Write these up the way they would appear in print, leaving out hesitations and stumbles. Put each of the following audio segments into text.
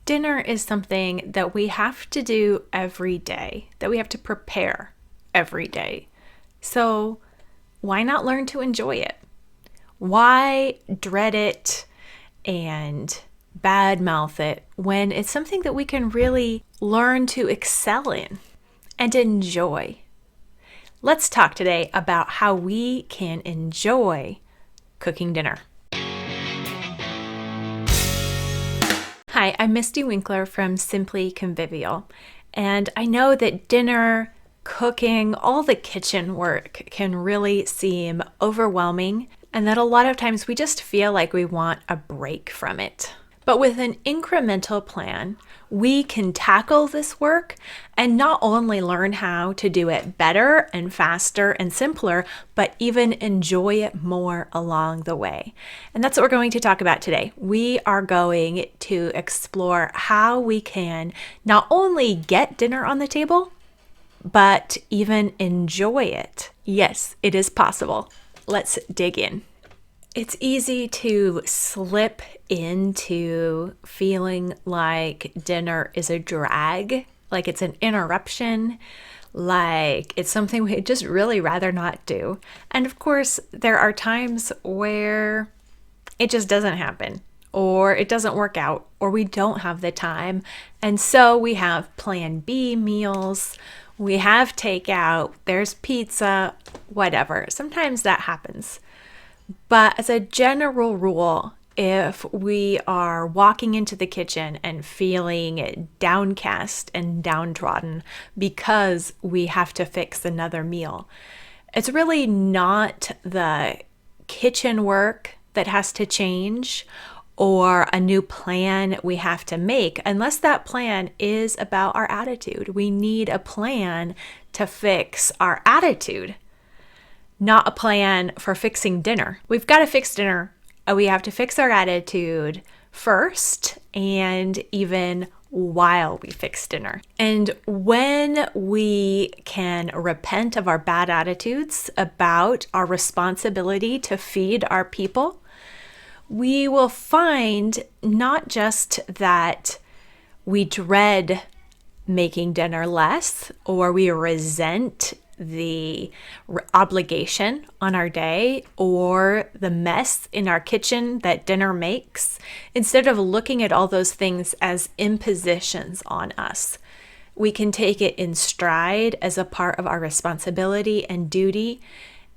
dinner is something that we have to do every day, that we have to prepare every day. So why not learn to enjoy it? Why dread it and badmouth it when it's something that we can really learn to excel in and enjoy? Let's talk today about how we can enjoy cooking dinner. Hi, I'm Misty Winkler from Simply Convivial, and I know that dinner, cooking, all the kitchen work can really seem overwhelming, and that a lot of times we just feel like we want a break from it. But with an incremental plan, we can tackle this work and not only learn how to do it better and faster and simpler, but even enjoy it more along the way. And that's what we're going to talk about today. We are going to explore how we can not only get dinner on the table, but even enjoy it. Yes, it is possible. Let's dig in. It's easy to slip into feeling like dinner is a drag, like it's an interruption, like it's something we'd just really rather not do. And of course, there are times where it just doesn't happen, or it doesn't work out, or we don't have the time. And so we have plan B meals, we have takeout, there's pizza, whatever. Sometimes that happens. But as a general rule, if we are walking into the kitchen and feeling downcast and downtrodden because we have to fix another meal, it's really not the kitchen work that has to change or a new plan we have to make, unless that plan is about our attitude. We need a plan to fix our attitude, not a plan for fixing dinner. We've got to fix dinner. We have to fix our attitude first, and even while we fix dinner. And when we can repent of our bad attitudes about our responsibility to feed our people, we will find not just that we dread making dinner less, or we resent the obligation on our day or the mess in our kitchen that dinner makes. Instead of looking at all those things as impositions on us, we can take it in stride as a part of our responsibility and duty,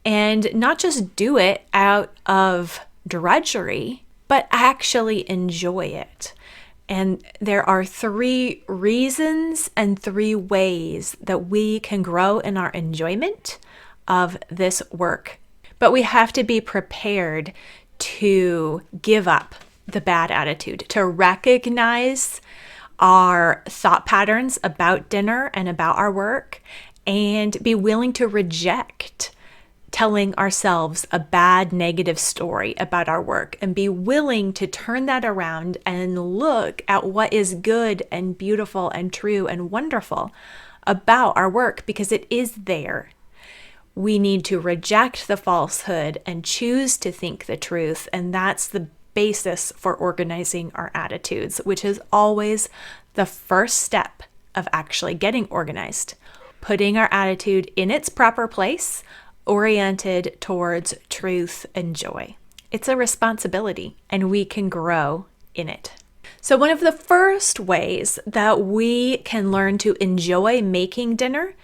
and not just do it out of drudgery, but actually enjoy it. And there are 3 reasons and 3 ways that we can grow in our enjoyment of this work. But we have to be prepared to give up the bad attitude, to recognize our thought patterns about dinner and about our work, and be willing to reject telling ourselves a bad, negative story about our work, and be willing to turn that around and look at what is good and beautiful and true and wonderful about our work, because it is there. We need to reject the falsehood and choose to think the truth, and that's the basis for organizing our attitudes, which is always the first step of actually getting organized. Putting our attitude in its proper place, oriented towards truth and joy. It's a responsibility, and we can grow in it. So one of the first ways that we can learn to enjoy making dinner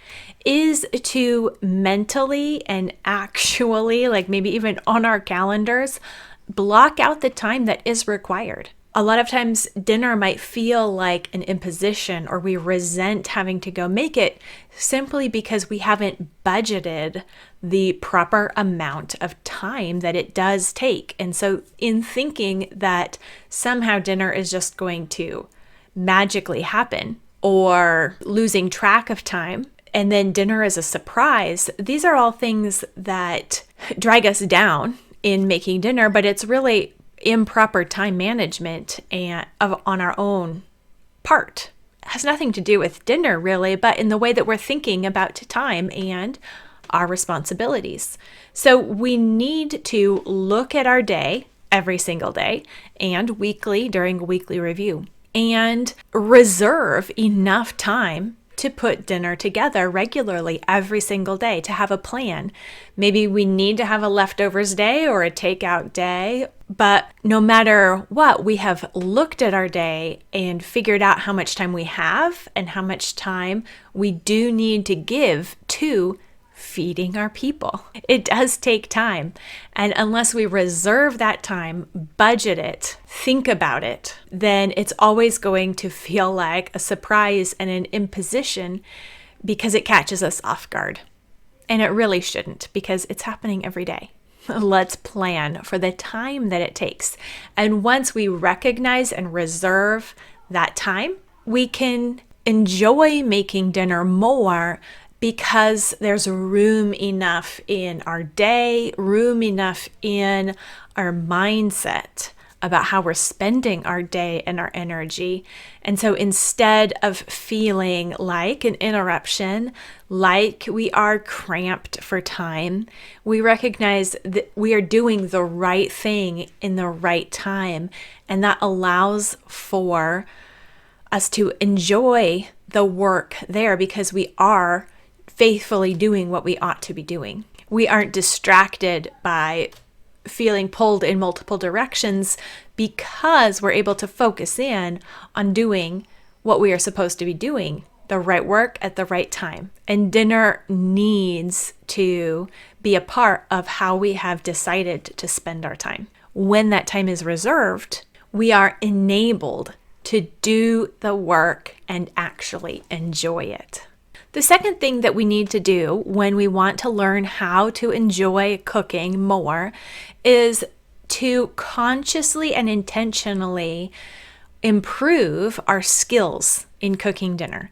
is to mentally and actually, like maybe even on our calendars, block out the time that is required. A lot of times dinner might feel like an imposition, or we resent having to go make it simply because we haven't budgeted the proper amount of time that it does take. And so in thinking that somehow dinner is just going to magically happen, or losing track of time, and then dinner is a surprise, these are all things that drag us down in making dinner, but it's really improper time management and on our own part. It has nothing to do with dinner really, but in the way that we're thinking about time and our responsibilities. So we need to look at our day every single day and weekly during a weekly review. and reserve enough time to put dinner together regularly every single day, to have a plan. Maybe we need to have a leftovers day or a takeout day, but no matter what, we have looked at our day and figured out how much time we have and how much time we do need to give to feeding our people. It does take time. And unless we reserve that time, budget it, think about it, then it's always going to feel like a surprise and an imposition because it catches us off guard. And it really shouldn't, because it's happening every day. Let's plan for the time that it takes. And once we recognize and reserve that time, we can enjoy making dinner more because there's room enough in our day, room enough in our mindset about how we're spending our day and our energy. And so instead of feeling like an interruption, like we are cramped for time, we recognize that we are doing the right thing in the right time. And that allows for us to enjoy the work there because we are faithfully doing what we ought to be doing. We aren't distracted by feeling pulled in multiple directions because we're able to focus in on doing what we are supposed to be doing, the right work at the right time. And dinner needs to be a part of how we have decided to spend our time. When that time is reserved, we are enabled to do the work and actually enjoy it. The second thing that we need to do when we want to learn how to enjoy cooking more is to consciously and intentionally improve our skills in cooking dinner.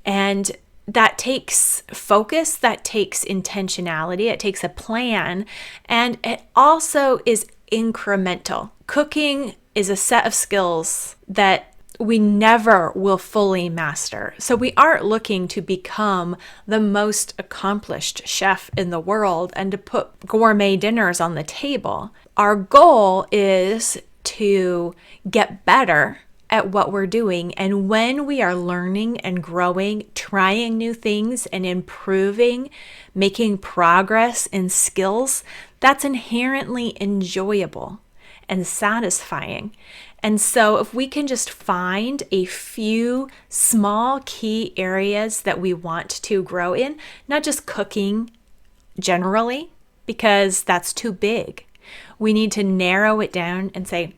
And that takes focus, that takes intentionality, it takes a plan, and it also is incremental. Cooking is a set of skills that we never will fully master. So we aren't looking to become the most accomplished chef in the world and to put gourmet dinners on the table. Our goal is to get better at what we're doing. And when we are learning and growing, trying new things and improving, making progress in skills, that's inherently enjoyable and satisfying. And so if we can just find a few small key areas that we want to grow in, not just cooking generally, because that's too big. We need to narrow it down and say,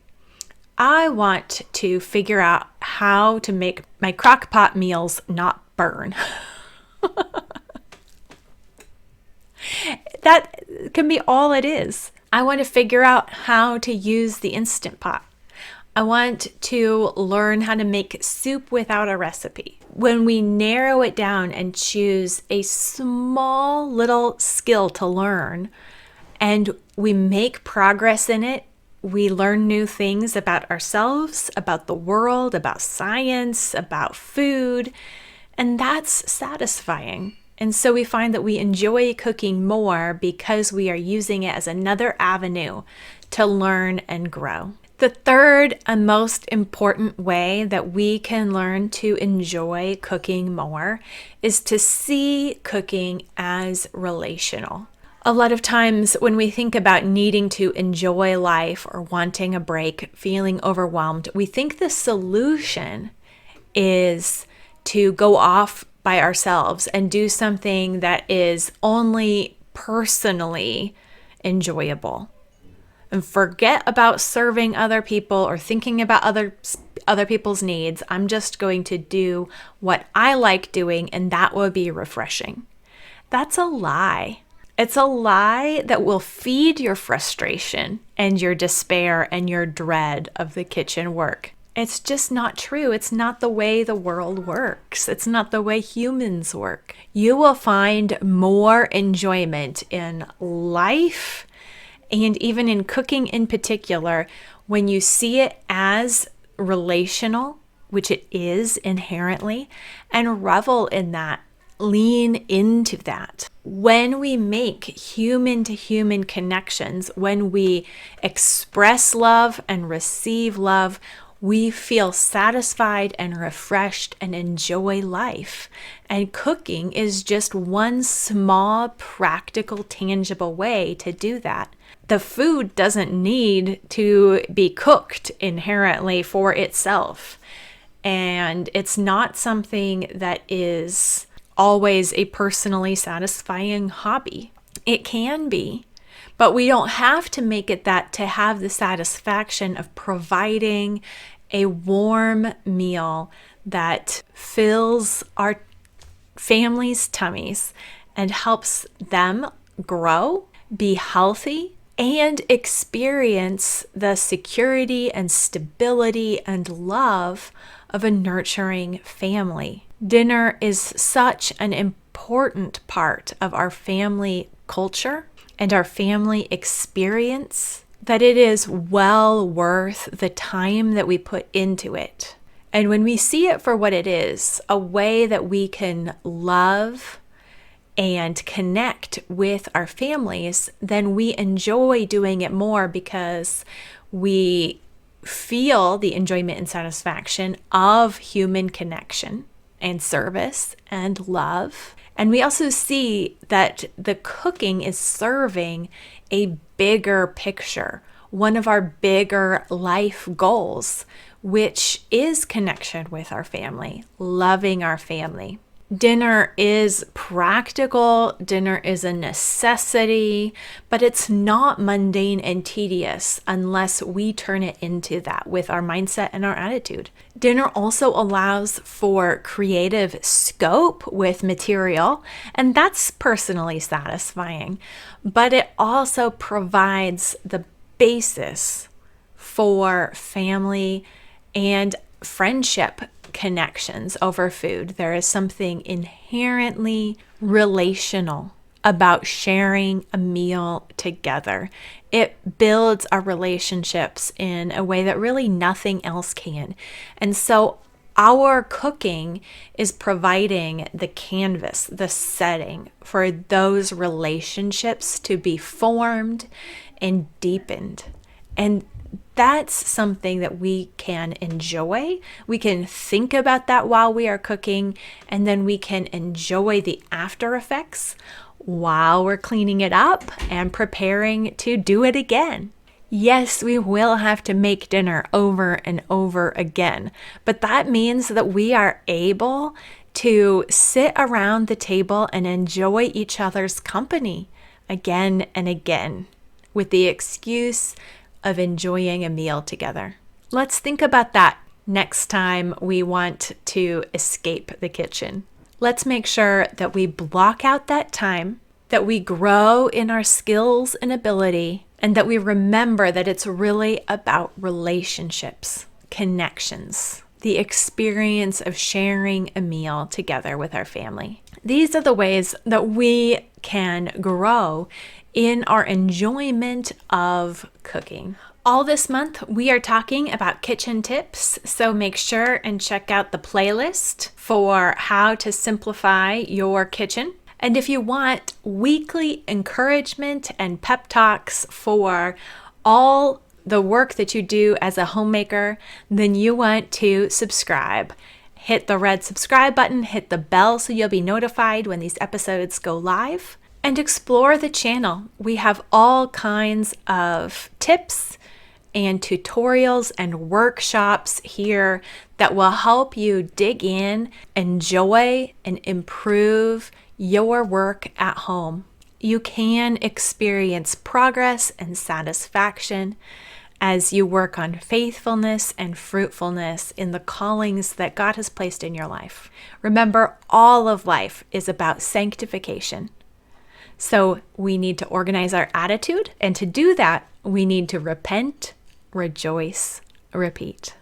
I want to figure out how to make my crock pot meals not burn. That can be all it is. I want to figure out how to use the Instant Pot. I want to learn how to make soup without a recipe. When we narrow it down and choose a small little skill to learn and we make progress in it, we learn new things about ourselves, about the world, about science, about food, and that's satisfying. And so we find that we enjoy cooking more because we are using it as another avenue to learn and grow. The third and most important way that we can learn to enjoy cooking more is to see cooking as relational. A lot of times when we think about needing to enjoy life or wanting a break, feeling overwhelmed, we think the solution is to go off by ourselves and do something that is only personally enjoyable. And forget about serving other people or thinking about other people's needs. I'm just going to do what I like doing, and that will be refreshing. That's a lie. It's a lie that will feed your frustration and your despair and your dread of the kitchen work. It's just not true. It's not the way the world works. It's not the way humans work. You will find more enjoyment in life and even in cooking in particular, when you see it as relational, which it is inherently, and revel in that, lean into that. When we make human-to-human connections, when we express love and receive love, we feel satisfied and refreshed and enjoy life. And cooking is just one small, practical, tangible way to do that. The food doesn't need to be cooked inherently for itself. And it's not something that is always a personally satisfying hobby. It can be, but we don't have to make it that to have the satisfaction of providing a warm meal that fills our family's tummies and helps them grow, be healthy, and experience the security and stability and love of a nurturing family. Dinner is such an important part of our family culture and our family experience that it is well worth the time that we put into it. And when we see it for what it is, a way that we can love and connect with our families, then we enjoy doing it more because we feel the enjoyment and satisfaction of human connection and service and love. And we also see that the cooking is serving a bigger picture, one of our bigger life goals, which is connection with our family, loving our family. Dinner is practical, dinner is a necessity, but it's not mundane and tedious unless we turn it into that with our mindset and our attitude. Dinner also allows for creative scope with material, and that's personally satisfying, but it also provides the basis for family and friendship connections over food. There is something inherently relational about sharing a meal together. It builds our relationships in a way that really nothing else can. And so our cooking is providing the canvas, the setting for those relationships to be formed and deepened. And that's something that we can enjoy. We can think about that while we are cooking, and then we can enjoy the after effects while we're cleaning it up and preparing to do it again. Yes, we will have to make dinner over and over again, but that means that we are able to sit around the table and enjoy each other's company again and again with the excuse of enjoying a meal together. Let's think about that next time we want to escape the kitchen. Let's make sure that we block out that time, that we grow in our skills and ability, and that we remember that it's really about relationships, connections, the experience of sharing a meal together with our family. These are the ways that we can grow in our enjoyment of cooking. All this month, we are talking about kitchen tips, so make sure and check out the playlist for how to simplify your kitchen. And if you want weekly encouragement and pep talks for all the work that you do as a homemaker, then you want to subscribe. Hit the red subscribe button, hit the bell so you'll be notified when these episodes go live. And explore the channel. We have all kinds of tips and tutorials and workshops here that will help you dig in, enjoy, and improve your work at home. You can experience progress and satisfaction as you work on faithfulness and fruitfulness in the callings that God has placed in your life. Remember, all of life is about sanctification. So we need to organize our attitude, and to do that, we need to repent, rejoice, repeat.